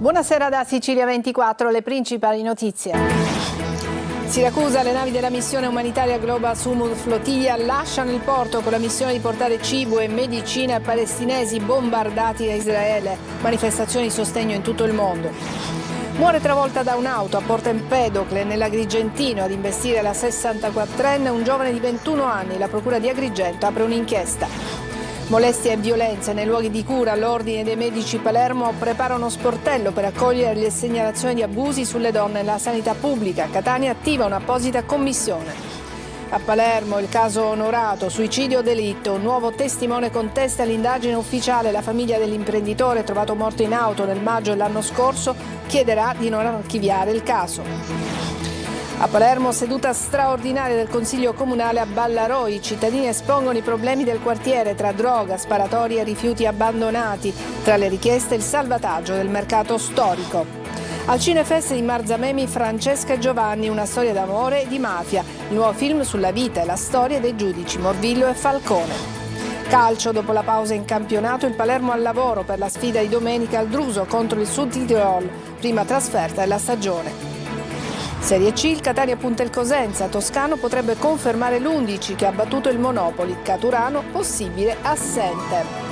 Buonasera da Sicilia 24, le principali notizie. Siracusa, le navi della missione umanitaria Global Sumud Flotilla lasciano il porto con la missione di portare cibo e medicine a palestinesi bombardati da Israele. Manifestazioni di sostegno in tutto il mondo. Muore travolta da un'auto a Porto Empedocle, nell'Agrigentino. Ad investire la 64enne un giovane di 21 anni. La procura di Agrigento apre un'inchiesta. Molestie e violenze nei luoghi di cura. L'Ordine dei Medici Palermo prepara uno sportello per accogliere le segnalazioni di abusi sulle donne nella sanità pubblica. Catania attiva un'apposita commissione. A Palermo il caso Onorato, suicidio delitto. Un nuovo testimone contesta l'indagine ufficiale. La famiglia dell'imprenditore trovato morto in auto nel maggio dell'anno scorso chiederà di non archiviare il caso. A Palermo, seduta straordinaria del Consiglio Comunale a Ballarò. I cittadini espongono i problemi del quartiere tra droga, sparatorie e rifiuti abbandonati. Tra le richieste il salvataggio del mercato storico. Al Cinefest di Marzamemi, Francesca e Giovanni, una storia d'amore e di mafia. Il nuovo film sulla vita e la storia dei giudici Morvillo e Falcone. Calcio, dopo la pausa in campionato, il Palermo al lavoro per la sfida di domenica al Druso contro il Sud Tirol, prima trasferta della stagione. Serie C, il Catania punta il Cosenza. Toscano potrebbe confermare l'11 che ha battuto il Monopoli. Caturano possibile assente.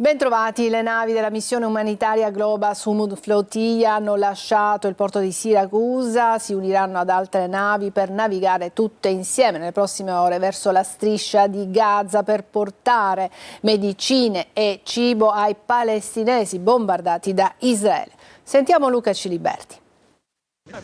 Bentrovati, le navi della missione umanitaria Global Sumud Flotilla hanno lasciato il porto di Siracusa, si uniranno ad altre navi per navigare tutte insieme nelle prossime ore verso la striscia di Gaza per portare medicine e cibo ai palestinesi bombardati da Israele. Sentiamo Luca Ciliberti.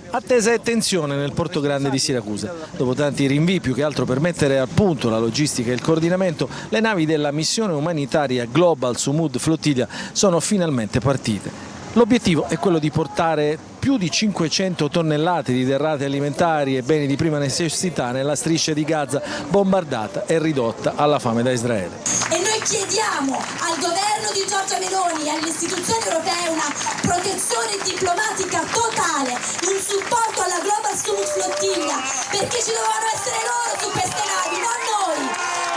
Attesa e tensione nel Porto Grande di Siracusa. Dopo tanti rinvii, più che altro per mettere a punto la logistica e il coordinamento, le navi della missione umanitaria Global Sumud Flotilla sono finalmente partite. L'obiettivo è quello di portare più di 500 tonnellate di derrate alimentari e beni di prima necessità nella striscia di Gaza bombardata e ridotta alla fame da Israele. E noi chiediamo al governo di Giorgia Meloni e alle istituzioni europee una protezione diplomatica totale in supporto alla Global Sumud Flotilla, perché ci dovevano essere loro su queste navi, non noi,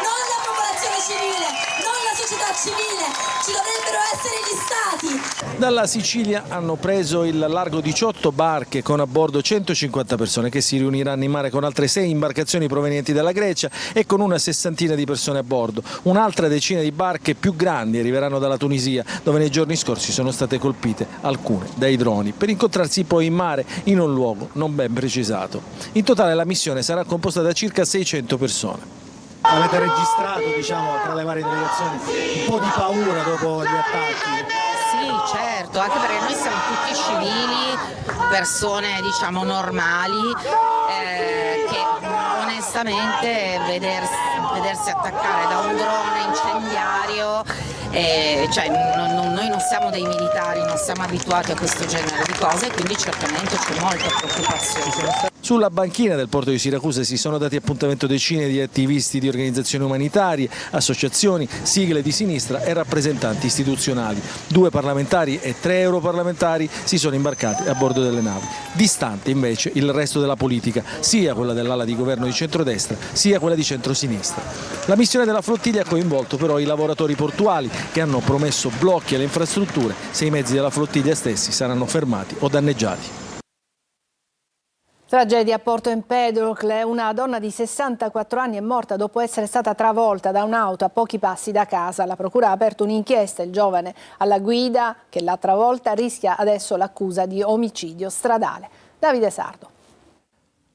non la popolazione civile, non la società civile, ci dovrebbero essere gli stati. Dalla Sicilia hanno preso il largo 18 barche con a bordo 150 persone che si riuniranno in mare con altre 6 imbarcazioni provenienti dalla Grecia e con una sessantina di persone a bordo. Un'altra decina di barche più grandi arriveranno dalla Tunisia, dove nei giorni scorsi sono state colpite alcune dai droni, per incontrarsi poi in mare in un luogo non ben precisato. In totale la missione sarà composta da circa 600 persone. Avete registrato, tra le varie delegazioni un po' di paura dopo gli attacchi? Sì, certo, anche perché noi siamo tutti civili, persone normali, che onestamente vedersi attaccare da un drone incendiario, noi non siamo dei militari, non siamo abituati a questo genere di cose, quindi certamente c'è molta preoccupazione. Sulla banchina del porto di Siracusa si sono dati appuntamento decine di attivisti di organizzazioni umanitarie, associazioni, sigle di sinistra e rappresentanti istituzionali. 2 parlamentari e 3 europarlamentari si sono imbarcati a bordo delle navi. Distante invece il resto della politica, sia quella dell'ala di governo di centrodestra, sia quella di centrosinistra. La missione della flottiglia ha coinvolto però i lavoratori portuali che hanno promesso blocchi alle infrastrutture se i mezzi della flottiglia stessi saranno fermati o danneggiati. Tragedia a Porto Empedocle, una donna di 64 anni è morta dopo essere stata travolta da un'auto a pochi passi da casa. La procura ha aperto un'inchiesta, il giovane alla guida che l'ha travolta rischia adesso l'accusa di omicidio stradale. Davide Sardo.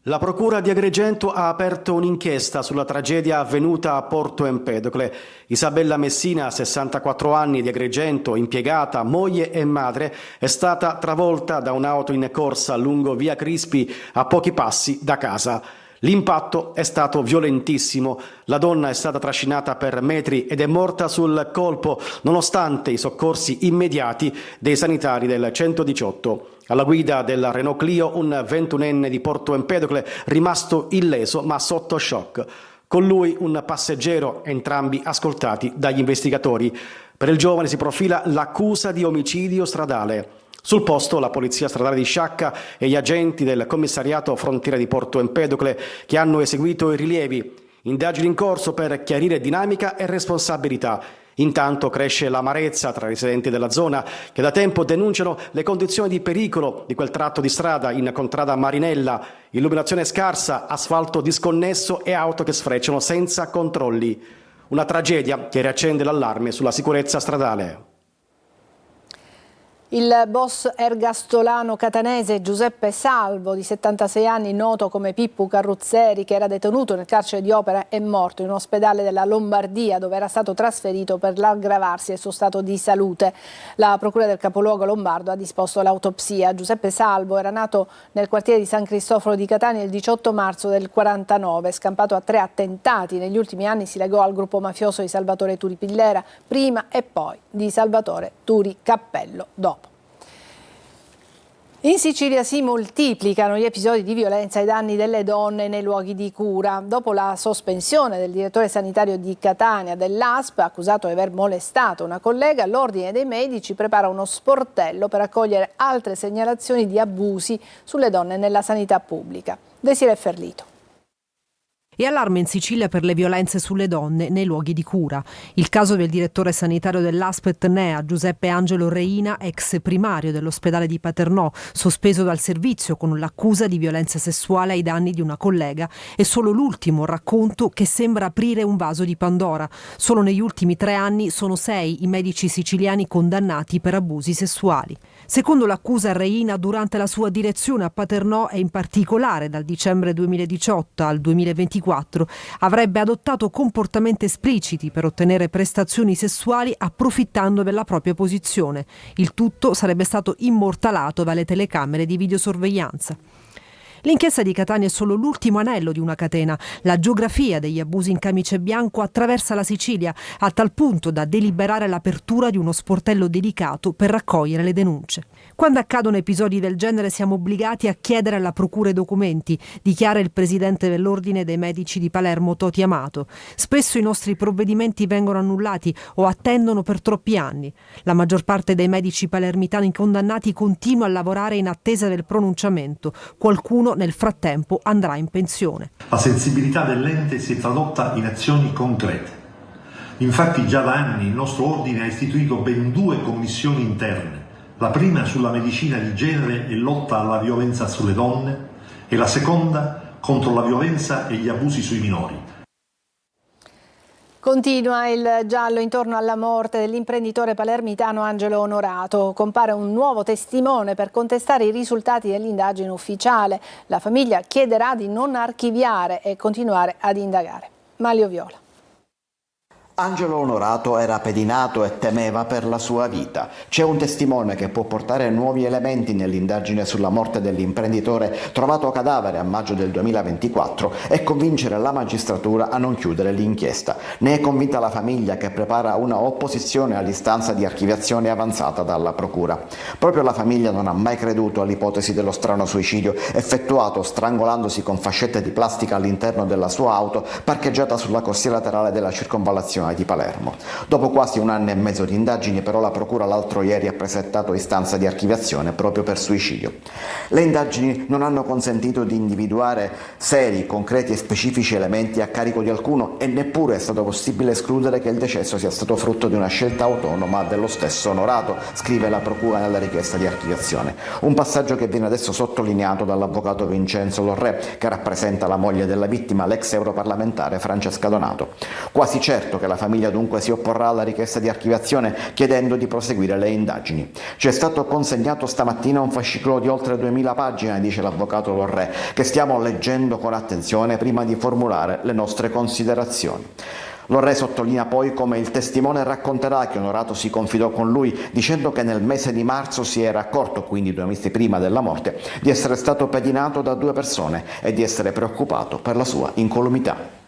La Procura di Agrigento ha aperto un'inchiesta sulla tragedia avvenuta a Porto Empedocle. Isabella Messina, 64 anni, di Agrigento, impiegata, moglie e madre, è stata travolta da un'auto in corsa lungo via Crispi a pochi passi da casa. L'impatto è stato violentissimo, la donna è stata trascinata per metri ed è morta sul colpo nonostante i soccorsi immediati dei sanitari del 118. Alla guida della Renault Clio un 21enne di Porto Empedocle rimasto illeso ma sotto shock. Con lui un passeggero, entrambi ascoltati dagli investigatori. Per il giovane si profila l'accusa di omicidio stradale. Sul posto la Polizia Stradale di Sciacca e gli agenti del Commissariato Frontiera di Porto Empedocle che hanno eseguito i rilievi. Indagini in corso per chiarire dinamica e responsabilità. Intanto cresce l'amarezza tra i residenti della zona che da tempo denunciano le condizioni di pericolo di quel tratto di strada in contrada Marinella, illuminazione scarsa, asfalto disconnesso e auto che sfrecciano senza controlli. Una tragedia che riaccende l'allarme sulla sicurezza stradale. Il boss ergastolano catanese Giuseppe Salvo, di 76 anni, noto come Pippo Carruzzeri, che era detenuto nel carcere di Opera, è morto in un ospedale della Lombardia, dove era stato trasferito per l'aggravarsi del suo stato di salute. La procura del capoluogo lombardo ha disposto l'autopsia. Giuseppe Salvo era nato nel quartiere di San Cristoforo di Catania il 18 marzo del 49, scampato a 3 attentati. Negli ultimi anni si legò al gruppo mafioso di Salvatore Turi Pillera prima e poi di Salvatore Turi Cappello dopo. In Sicilia si moltiplicano gli episodi di violenza ai danni delle donne nei luoghi di cura. Dopo la sospensione del direttore sanitario di Catania dell'ASP, accusato di aver molestato una collega, l'Ordine dei Medici prepara uno sportello per accogliere altre segnalazioni di abusi sulle donne nella sanità pubblica. Desiree Ferlito. E allarme in Sicilia per le violenze sulle donne nei luoghi di cura. Il caso del direttore sanitario dell'Aspet NEA, Giuseppe Angelo Reina, ex primario dell'ospedale di Paternò, sospeso dal servizio con l'accusa di violenza sessuale ai danni di una collega, è solo l'ultimo racconto che sembra aprire un vaso di Pandora. Solo negli ultimi 3 anni sono 6 i medici siciliani condannati per abusi sessuali. Secondo l'accusa, Reina, durante la sua direzione a Paternò e in particolare dal dicembre 2018 al 2024, avrebbe adottato comportamenti espliciti per ottenere prestazioni sessuali approfittando della propria posizione. Il tutto sarebbe stato immortalato dalle telecamere di videosorveglianza. L'inchiesta di Catania è solo l'ultimo anello di una catena. La geografia degli abusi in camice bianco attraversa la Sicilia, a tal punto da deliberare l'apertura di uno sportello dedicato per raccogliere le denunce. Quando accadono episodi del genere siamo obbligati a chiedere alla procura i documenti, dichiara il presidente dell'Ordine dei Medici di Palermo, Toti Amato. Spesso i nostri provvedimenti vengono annullati o attendono per troppi anni. La maggior parte dei medici palermitani condannati continua a lavorare in attesa del pronunciamento. Qualcuno nel frattempo andrà in pensione. La sensibilità dell'ente si è tradotta in azioni concrete. Infatti già da anni il nostro ordine ha istituito ben 2 commissioni interne, la prima sulla medicina di genere e lotta alla violenza sulle donne e la seconda contro la violenza e gli abusi sui minori. Continua il giallo intorno alla morte dell'imprenditore palermitano Angelo Onorato. Compare un nuovo testimone per contestare i risultati dell'indagine ufficiale. La famiglia chiederà di non archiviare e continuare ad indagare. Manlio Viola. Angelo Onorato era pedinato e temeva per la sua vita. C'è un testimone che può portare nuovi elementi nell'indagine sulla morte dell'imprenditore trovato cadavere a maggio del 2024 e convincere la magistratura a non chiudere l'inchiesta. Ne è convinta la famiglia, che prepara una opposizione all'istanza di archiviazione avanzata dalla procura. Proprio la famiglia non ha mai creduto all'ipotesi dello strano suicidio effettuato strangolandosi con fascette di plastica all'interno della sua auto parcheggiata sulla corsia laterale della circonvallazione di Palermo. Dopo quasi 1 anno e mezzo di indagini, però, la procura l'altro ieri ha presentato istanza di archiviazione proprio per suicidio. Le indagini non hanno consentito di individuare seri, concreti e specifici elementi a carico di alcuno e neppure è stato possibile escludere che il decesso sia stato frutto di una scelta autonoma dello stesso Onorato, scrive la procura nella richiesta di archiviazione. Un passaggio che viene adesso sottolineato dall'avvocato Vincenzo Lorrè, che rappresenta la moglie della vittima, l'ex europarlamentare Francesca Donato. Quasi certo che la famiglia dunque si opporrà alla richiesta di archiviazione, chiedendo di proseguire le indagini. Ci è stato consegnato stamattina un fascicolo di oltre 2000 pagine, dice l'avvocato Lorrè, che stiamo leggendo con attenzione prima di formulare le nostre considerazioni. Lorrè sottolinea poi come il testimone racconterà che Onorato si confidò con lui dicendo che nel mese di marzo si era accorto, quindi 2 mesi prima della morte, di essere stato pedinato da 2 persone e di essere preoccupato per la sua incolumità.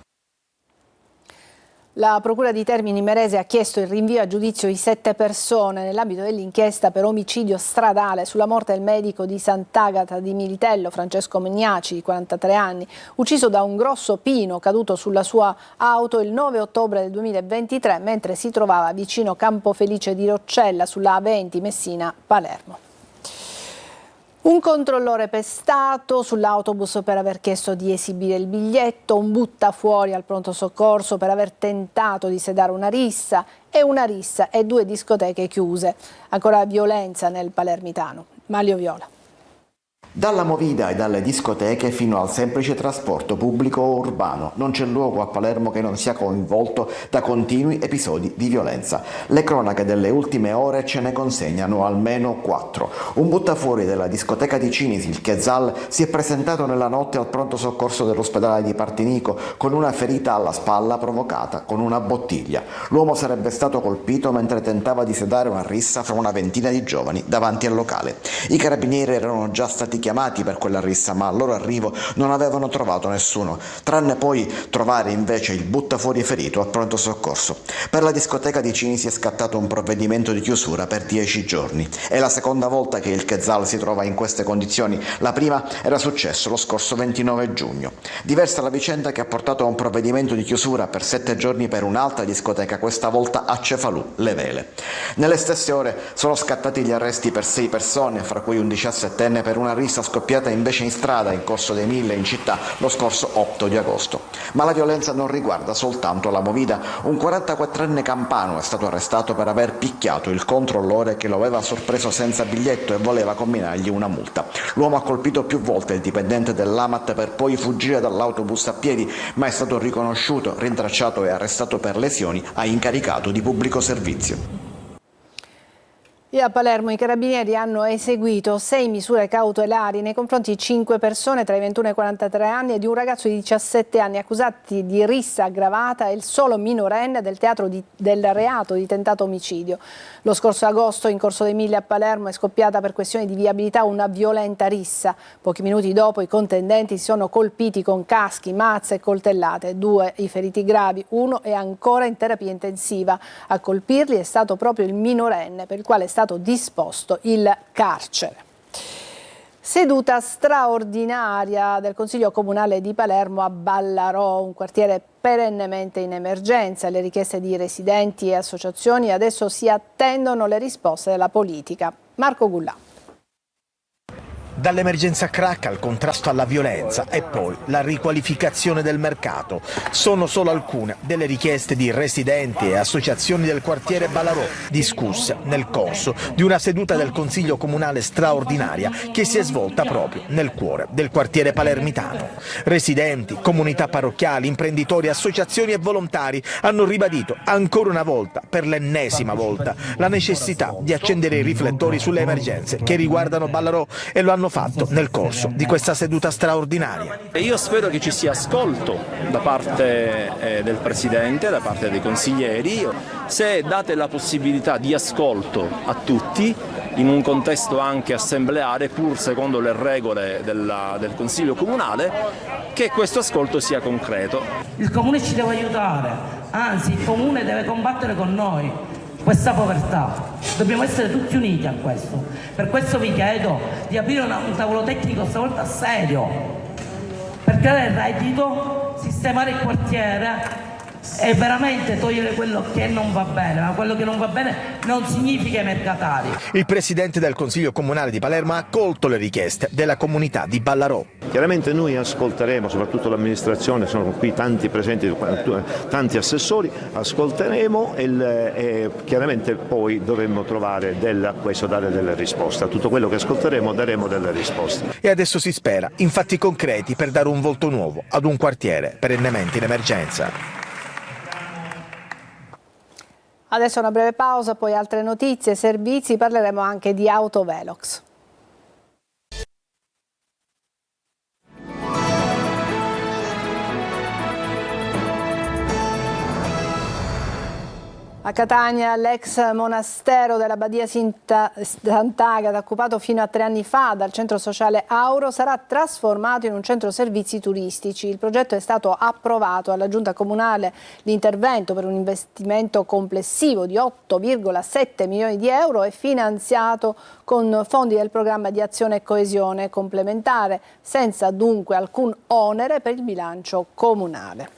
La Procura di Termini Imerese ha chiesto il rinvio a giudizio di 7 persone nell'ambito dell'inchiesta per omicidio stradale sulla morte del medico di Sant'Agata di Militello, Francesco Mignaci, di 43 anni, ucciso da un grosso pino caduto sulla sua auto il 9 ottobre del 2023 mentre si trovava vicino Campofelice di Roccella sulla A20 Messina-Palermo. Un controllore pestato sull'autobus per aver chiesto di esibire il biglietto, un buttafuori al pronto soccorso per aver tentato di sedare una rissa e 2 discoteche chiuse. Ancora violenza nel palermitano. Maglio Viola. Dalla movida e dalle discoteche fino al semplice trasporto pubblico o urbano, non c'è luogo a Palermo che non sia coinvolto da continui episodi di violenza. Le cronache delle ultime ore ce ne consegnano almeno 4. Un buttafuori della discoteca di Cinisi, il Chezzal, si è presentato nella notte al pronto soccorso dell'ospedale di Partinico con una ferita alla spalla provocata con una bottiglia. L'uomo sarebbe stato colpito mentre tentava di sedare una rissa fra una ventina di giovani davanti al locale. I carabinieri erano già stati chiamati per quella rissa, ma al loro arrivo non avevano trovato nessuno, tranne poi trovare invece il buttafuori ferito al pronto soccorso. Per la discoteca di Cinisi è scattato un provvedimento di chiusura per 10 giorni. È la seconda volta che il Chezzal si trova in queste condizioni. La prima era successo lo scorso 29 giugno. Diversa la vicenda che ha portato a un provvedimento di chiusura per 7 giorni per un'altra discoteca, questa volta a Cefalù, Le Vele. Nelle stesse ore sono scattati gli arresti per 6 persone, fra cui un 17enne per una rissa scoppiata invece in strada in Corso dei Mille in città lo scorso 8 di agosto. Ma la violenza non riguarda soltanto la movida. Un 44enne campano è stato arrestato per aver picchiato il controllore che lo aveva sorpreso senza biglietto e voleva comminargli una multa. L'uomo ha colpito più volte il dipendente dell'AMAT per poi fuggire dall'autobus a piedi, ma è stato riconosciuto, rintracciato e arrestato per lesioni a incaricato di pubblico servizio. E a Palermo i carabinieri hanno eseguito 6 misure cautelari nei confronti di 5 persone tra i 21 e i 43 anni e di un ragazzo di 17 anni accusati di rissa aggravata e il solo minorenne del teatro del reato di tentato omicidio. Lo scorso agosto in Corso dei Mille a Palermo è scoppiata per questioni di viabilità una violenta rissa. Pochi minuti dopo i contendenti si sono colpiti con caschi, mazze e coltellate. 2 i feriti gravi, 1 è ancora in terapia intensiva. A colpirli è stato proprio il minorenne, per il quale è stato disposto il carcere. Seduta straordinaria del Consiglio Comunale di Palermo a Ballarò, un quartiere perennemente in emergenza. Le richieste di residenti e associazioni adesso si attendono le risposte della politica. Marco Gullà. Dall'emergenza crack al contrasto alla violenza e poi la riqualificazione del mercato sono solo alcune delle richieste di residenti e associazioni del quartiere Ballarò, discusse nel corso di una seduta del Consiglio Comunale straordinaria che si è svolta proprio nel cuore del quartiere palermitano. Residenti, comunità parrocchiali, imprenditori, associazioni e volontari hanno ribadito ancora una volta, per l'ennesima volta, la necessità di accendere i riflettori sulle emergenze che riguardano Ballarò e lo hanno fatto nel corso di questa seduta straordinaria. Io spero che ci sia ascolto da parte del Presidente, da parte dei consiglieri. Se date la possibilità di ascolto a tutti, in un contesto anche assembleare, pur secondo le regole del Consiglio Comunale, che questo ascolto sia concreto. Il Comune ci deve aiutare, anzi il Comune deve combattere con noi questa povertà. Dobbiamo essere tutti uniti a questo. Per questo vi chiedo di aprire un tavolo tecnico stavolta serio per creare il reddito, sistemare il quartiere e veramente togliere quello che non va bene, ma quello che non va bene non significa i mercatari. Il Presidente del Consiglio Comunale di Palermo ha accolto le richieste della comunità di Ballarò. Chiaramente noi ascolteremo, soprattutto l'amministrazione, sono qui tanti presenti, tanti assessori, ascolteremo e chiaramente poi dovremo trovare a questo dare delle risposte. A tutto quello che ascolteremo daremo delle risposte. E adesso si spera in fatti concreti per dare un volto nuovo ad un quartiere perennemente in emergenza. Adesso una breve pausa, poi altre notizie e servizi, parleremo anche di Autovelox. A Catania l'ex monastero della Badia Sant'Agata, occupato fino a 3 anni fa dal centro sociale Auro, sarà trasformato in un centro servizi turistici. Il progetto è stato approvato alla Giunta Comunale, l'intervento per un investimento complessivo di 8,7 milioni di euro è finanziato con fondi del programma di azione e coesione complementare, senza dunque alcun onere per il bilancio comunale.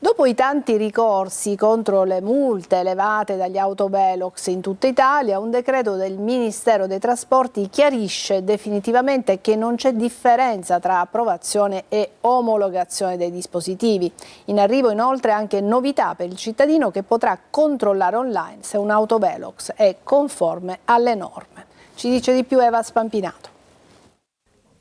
Dopo i tanti ricorsi contro le multe elevate dagli autovelox in tutta Italia, un decreto del Ministero dei Trasporti chiarisce definitivamente che non c'è differenza tra approvazione e omologazione dei dispositivi. In arrivo inoltre anche novità per il cittadino che potrà controllare online se un autovelox è conforme alle norme. Ci dice di più Eva Spampinato.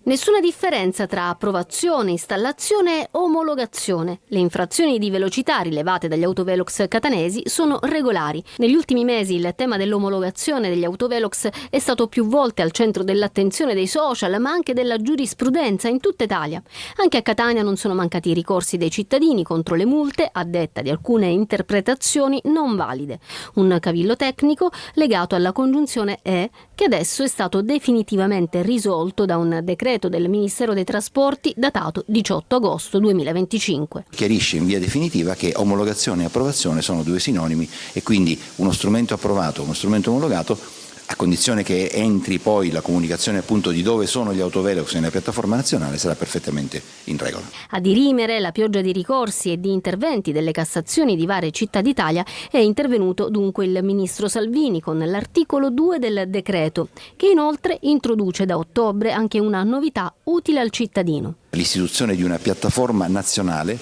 Nessuna differenza tra approvazione, installazione e omologazione. Le infrazioni di velocità rilevate dagli autovelox catanesi sono regolari. Negli ultimi mesi il tema dell'omologazione degli autovelox è stato più volte al centro dell'attenzione dei social, ma anche della giurisprudenza in tutta Italia. Anche a Catania non sono mancati i ricorsi dei cittadini contro le multe a detta di alcune interpretazioni non valide. Un cavillo tecnico legato alla congiunzione «e», che adesso è stato definitivamente risolto da un decreto del Ministero dei Trasporti datato 18 agosto 2025. Chiarisce in via definitiva che omologazione e approvazione sono due sinonimi e quindi uno strumento approvato, uno strumento omologato, a condizione che entri poi la comunicazione appunto di dove sono gli autovelox nella piattaforma nazionale, sarà perfettamente in regola. A dirimere la pioggia di ricorsi e di interventi delle Cassazioni di varie città d'Italia è intervenuto dunque il ministro Salvini con l'articolo 2 del decreto, che inoltre introduce da ottobre anche una novità utile al cittadino. L'istituzione di una piattaforma nazionale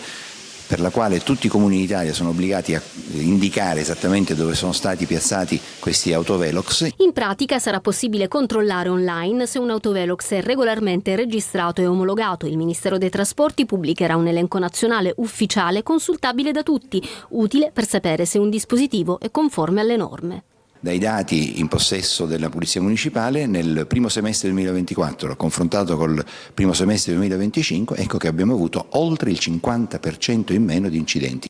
per la quale tutti i comuni d'Italia sono obbligati a indicare esattamente dove sono stati piazzati questi autovelox. In pratica sarà possibile controllare online se un autovelox è regolarmente registrato e omologato. Il Ministero dei Trasporti pubblicherà un elenco nazionale ufficiale consultabile da tutti, utile per sapere se un dispositivo è conforme alle norme. Dai dati in possesso della Polizia Municipale, nel primo semestre 2024, confrontato col primo semestre 2025, ecco che abbiamo avuto oltre il 50% in meno di incidenti.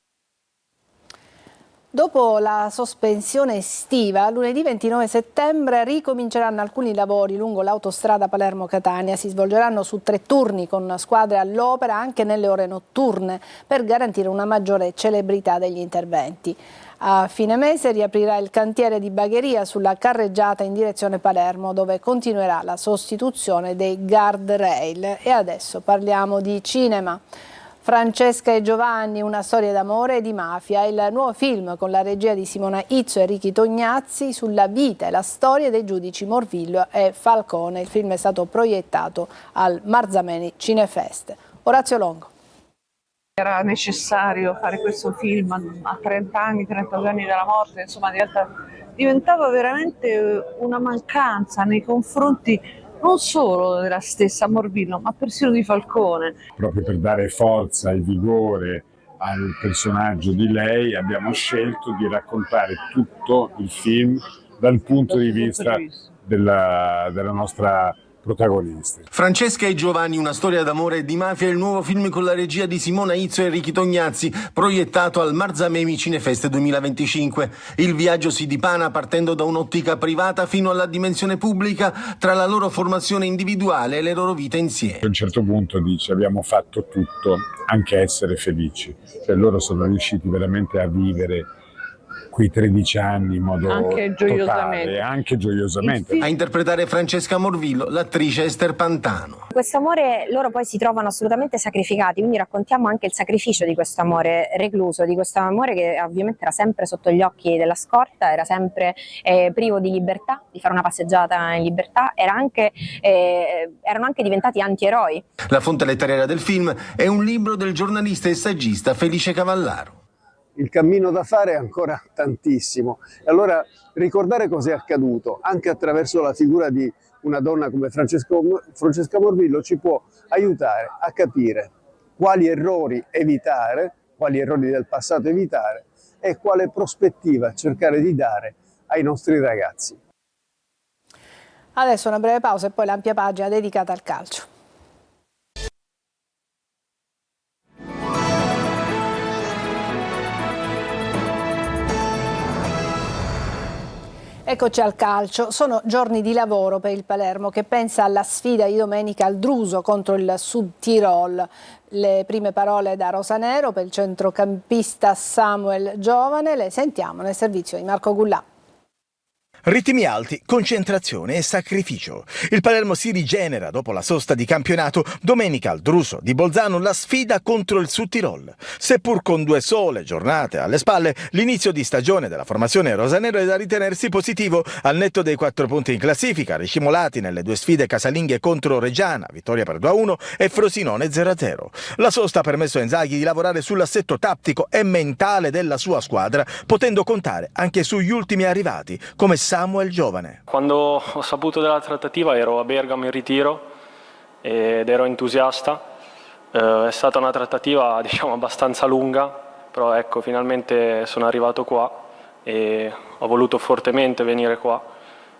Dopo la sospensione estiva, lunedì 29 settembre ricominceranno alcuni lavori lungo l'autostrada Palermo-Catania. Si svolgeranno su 3 turni con squadre all'opera anche nelle ore notturne per garantire una maggiore celebrità degli interventi. A fine mese riaprirà il cantiere di Bagheria sulla carreggiata in direzione Palermo, dove continuerà la sostituzione dei guardrail. E adesso parliamo di cinema. Francesca e Giovanni, una storia d'amore e di mafia, il nuovo film con la regia di Simona Izzo e Ricky Tognazzi sulla vita e la storia dei giudici Morvillo e Falcone. Il film è stato proiettato al Marzamemi Cinefest. Orazio Longo. Era necessario fare questo film a 30 anni, 32 anni dalla morte, insomma diventava veramente una mancanza nei confronti non solo della stessa Morvillo, ma persino di Falcone. Proprio per dare forza e vigore al personaggio di lei abbiamo scelto di raccontare tutto il film dal punto di vista della nostra protagonista. Francesca e Giovanni, una storia d'amore e di mafia, è il nuovo film con la regia di Simona Izzo e Ricky Tognazzi, proiettato al Marzamemi Cinefest 2025. Il viaggio si dipana partendo da un'ottica privata fino alla dimensione pubblica, tra la loro formazione individuale e le loro vite insieme. A un certo punto dice: abbiamo fatto tutto, anche essere felici. Cioè loro sono riusciti veramente a vivere quei 13 anni in modo anche totale, anche gioiosamente. A interpretare Francesca Morvillo, l'attrice Ester Pantano. Questo amore loro poi si trovano assolutamente sacrificati, quindi raccontiamo anche il sacrificio di questo amore recluso, di questo amore che ovviamente era sempre sotto gli occhi della scorta, era sempre privo di libertà, di fare una passeggiata in libertà, erano anche diventati antieroi. La fonte letteraria del film è un libro del giornalista e saggista Felice Cavallaro. Il cammino da fare è ancora tantissimo, e allora ricordare cosa è accaduto anche attraverso la figura di una donna come Francesca Morvillo ci può aiutare a capire quali errori evitare, quali errori del passato evitare e quale prospettiva cercare di dare ai nostri ragazzi. Adesso una breve pausa e poi l'ampia pagina dedicata al calcio. Eccoci al calcio. Sono giorni di lavoro per il Palermo che pensa alla sfida di domenica al Druso contro il Sud Tirol. Le prime parole da Rosanero per il centrocampista Samuel Giovane le sentiamo nel servizio di Marco Gullà. Ritmi alti, concentrazione e sacrificio. Il Palermo si rigenera dopo la sosta di campionato. Domenica al Druso di Bolzano la sfida contro il Südtirol. Seppur con 2 sole giornate alle spalle, l'inizio di stagione della formazione rosanero è da ritenersi positivo. Al netto dei 4 punti in classifica, ricimolati nelle 2 sfide casalinghe contro Reggiana, vittoria per 2-1, e Frosinone 0-0. La sosta ha permesso a Inzaghi di lavorare sull'assetto tattico e mentale della sua squadra, potendo contare anche sugli ultimi arrivati, come Samuel Giovane. Quando ho saputo della trattativa ero a Bergamo in ritiro ed ero entusiasta. È stata una trattativa abbastanza lunga, però ecco, finalmente sono arrivato qua e ho voluto fortemente venire qua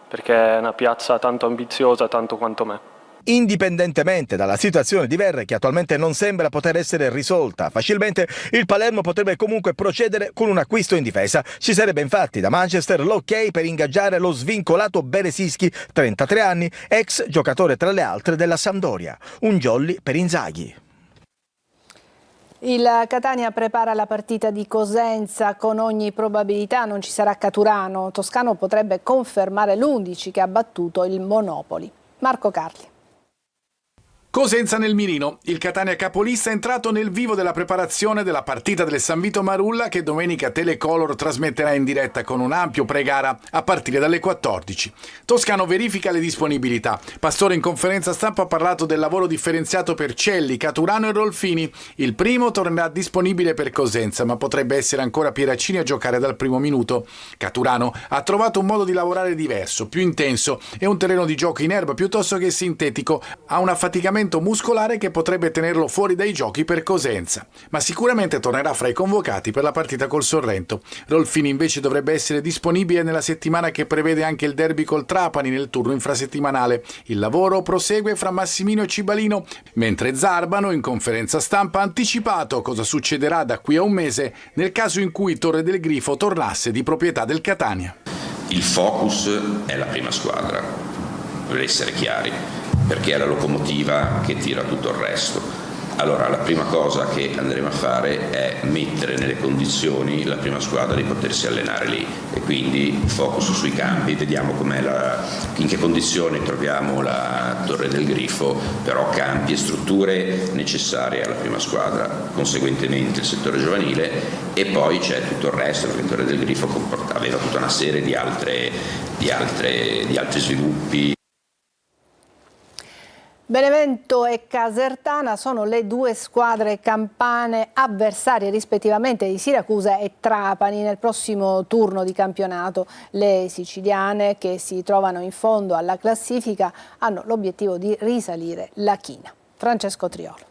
perché è una piazza tanto ambiziosa, tanto quanto me. Indipendentemente dalla situazione di Verre, che attualmente non sembra poter essere risolta facilmente, il Palermo potrebbe comunque procedere con un acquisto in difesa. Ci sarebbe infatti da Manchester l'ok per ingaggiare lo svincolato Beresischi, 33 anni, ex giocatore tra le altre della Sampdoria. Un jolly per Inzaghi. Il Catania prepara la partita di Cosenza. Con ogni probabilità non ci sarà Caturano. Toscano potrebbe confermare l'11 che ha battuto il Monopoli. Marco Carli. Cosenza nel mirino. Il Catania capolista è entrato nel vivo della preparazione della partita del San Vito Marulla, che domenica Telecolor trasmetterà in diretta con un ampio pre-gara a partire dalle 14. Toscano verifica le disponibilità. Pastore in conferenza stampa ha parlato del lavoro differenziato per Celli, Caturano e Rolfini. Il primo tornerà disponibile per Cosenza, ma potrebbe essere ancora Pieraccini a giocare dal primo minuto. Caturano ha trovato un modo di lavorare diverso, più intenso e un terreno di gioco in erba piuttosto che sintetico. Ha un affaticamento muscolare che potrebbe tenerlo fuori dai giochi per Cosenza, ma sicuramente tornerà fra i convocati per la partita col Sorrento. Rolfini invece dovrebbe essere disponibile nella settimana che prevede anche il derby col Trapani nel turno infrasettimanale. Il lavoro prosegue fra Massimino e Cibalino, mentre Zarbano in conferenza stampa ha anticipato cosa succederà da qui a un mese nel caso in cui Torre del Grifo tornasse di proprietà del Catania. Il focus è la prima squadra, per essere chiari, perché è la locomotiva che tira tutto il resto. Allora la prima cosa che andremo a fare è mettere nelle condizioni la prima squadra di potersi allenare lì, e quindi focus sui campi, vediamo in che condizioni troviamo la Torre del Grifo, però campi e strutture necessarie alla prima squadra, conseguentemente il settore giovanile, e poi c'è tutto il resto, perché Torre del Grifo aveva tutta una serie di altri sviluppi. Benevento e Casertana sono le 2 squadre campane avversarie rispettivamente di Siracusa e Trapani nel prossimo turno di campionato. Le siciliane, che si trovano in fondo alla classifica, hanno l'obiettivo di risalire la china. Francesco Triolo.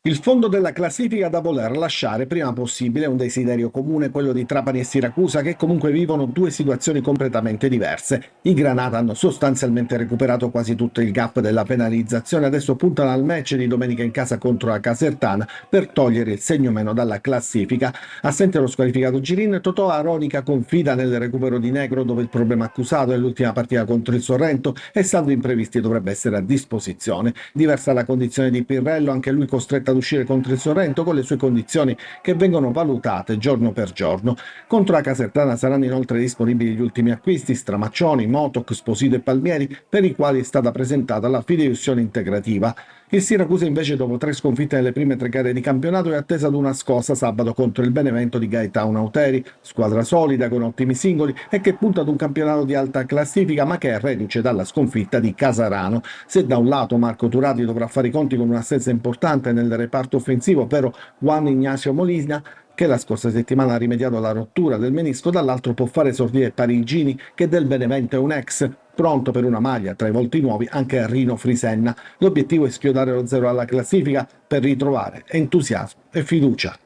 Il fondo della classifica da voler lasciare prima possibile è un desiderio comune, quello di Trapani e Siracusa, che comunque vivono 2 situazioni completamente diverse. I Granata hanno sostanzialmente recuperato quasi tutto il gap della penalizzazione, adesso puntano al match di domenica in casa contro la Casertana per togliere il segno meno dalla classifica. Assente lo squalificato Girin, Totò Aronica confida nel recupero di Negro, dove il problema accusato è l'ultima partita contro il Sorrento e salvo imprevisti dovrebbe essere a disposizione. Diversa la condizione di Pirrello, anche lui costretto ad uscire contro il Sorrento con le sue condizioni che vengono valutate giorno per giorno. Contro la Casertana saranno inoltre disponibili gli ultimi acquisti: Stramaccioni, Motoc, Sposito e Palmieri, per i quali è stata presentata la fideiussione integrativa. Il Siracusa invece, dopo 3 sconfitte nelle prime 3 gare di campionato, è attesa ad una scossa sabato contro il Benevento di Gaetano Auteri, squadra solida con ottimi singoli e che punta ad un campionato di alta classifica, ma che è reduce dalla sconfitta di Casarano. Se da un lato Marco Turati dovrà fare i conti con un'assenza importante nel reparto offensivo, ovvero Juan Ignacio Molina, che la scorsa settimana ha rimediato alla rottura del menisco, dall'altro può fare esordire Parigini, che del Benevento è un ex, pronto per una maglia tra i volti nuovi anche Rino Frisenna. L'obiettivo è schiodare lo 0 alla classifica per ritrovare entusiasmo e fiducia.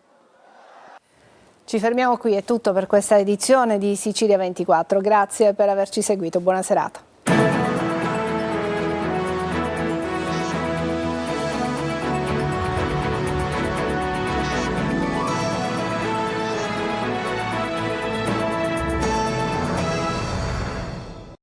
Ci fermiamo qui, è tutto per questa edizione di Sicilia 24. Grazie per averci seguito, buona serata.